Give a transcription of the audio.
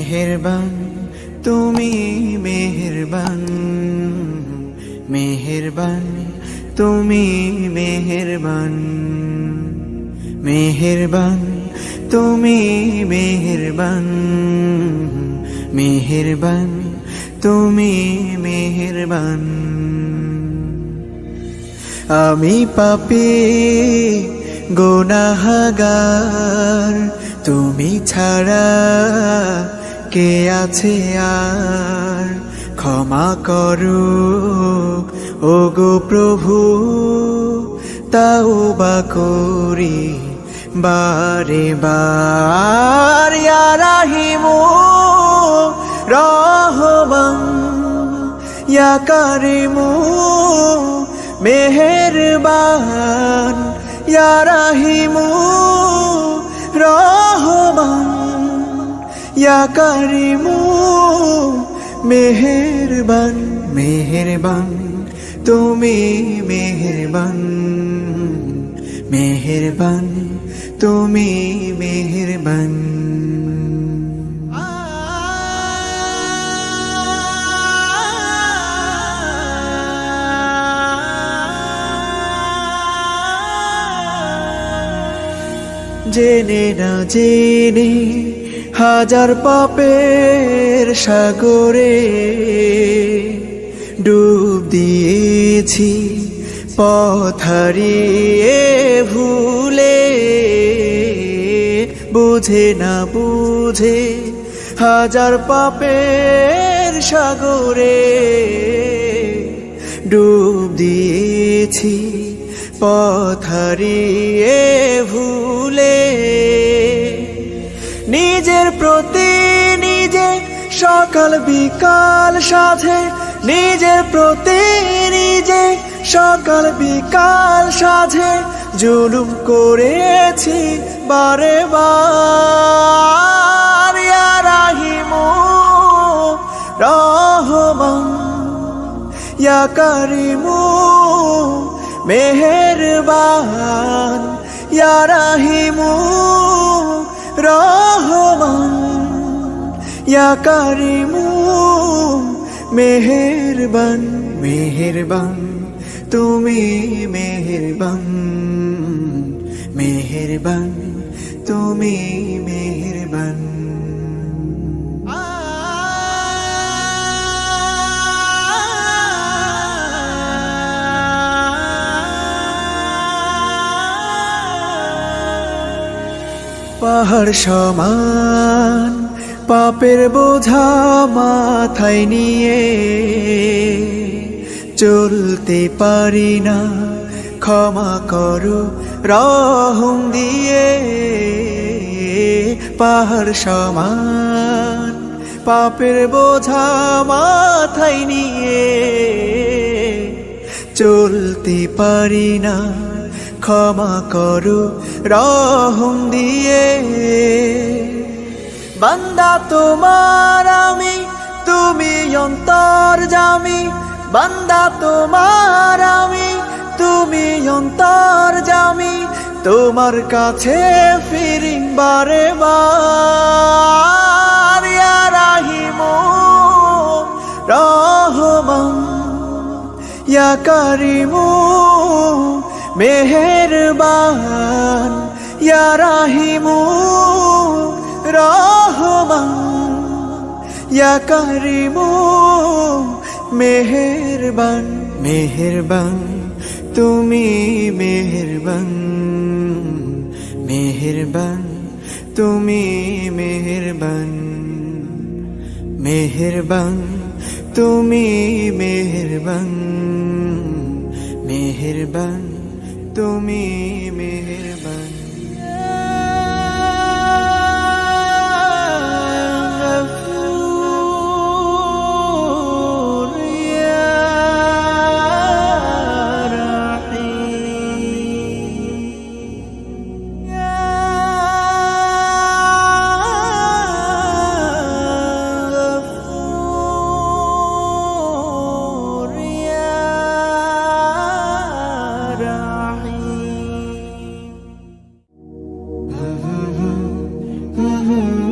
মেহেরবান তুমি মেহেরবান, মেহেরবান তুমি মেহেরবান, মেহেরবান তুমি মেহেরবান, মেহেরবান তুমি মেহেরবান। আমি পাপী গুনাহগার, তুমি ছাড়া কে আছে আর? ক্ষমা করো ওগো প্রভু, তাওবা করি বারে বার। ইয়া রাহিমু রহমান, ইয়া কারিমু মেহেরবান, ইয়া রাহিমু রহমান, ইয়া কারিমু মেহেরবান। মেহেরবান তুমি মেহেরবান, মেহেরবান তুমি মেহেরবান। জেনে না জেনে হাজার পাপের সাগরে ডুব দিয়েছি, পথ হারিয়ে ভুলে। বুঝে না বুঝে হাজার পাপের সাগরে ডুব দিয়েছি, পথ হারিয়ে ভুলে। নিজের প্রতি নিজে সকাল বিকাল সাধে, নিজের প্রতি নিজে সকাল বিকাল সাধে জুলুম করেছি বারে বার। ইয়া রাহিমু রহমান, ইয়া কারিমু মেহেরবান, ইয়া রাহিমু রহমান, ইয়া কারিমু মেহেরবান। মেহেরবান তুমি মেহেরবান, মেহেরবান তুমি মেহেরবান। পাহাড় সমান পাপের বোঝা মাথায় নিয়ে চলতে পারি না, ক্ষমা করো রহম দিয়ে। পাহাড় সমান পাপের বোঝা মাথায় নিয়ে চলতে পারি না, ক্ষমা করো রহম দিয়ে। বান্দা তোমার আমি, তুমি অন্তর্যামী। বান্দা তোমার আমি, তুমি অন্তর্যামী। তোমার কাছে ফিরি বারে বার। ইয়া রাহিমু রহমান, ইয়া কারিমু মেহেরবান, ইয়া রাহিমু রহমান, ইয়া কারিমু মেহেরবান। মেহেরবান তুমি মেহেরবান, মেহেরবান তুমি মেহেরবান, মেহেরবান তুমি মেহেরবান, মেহেরবান তুমি মেহেরবান। Mm-hmm.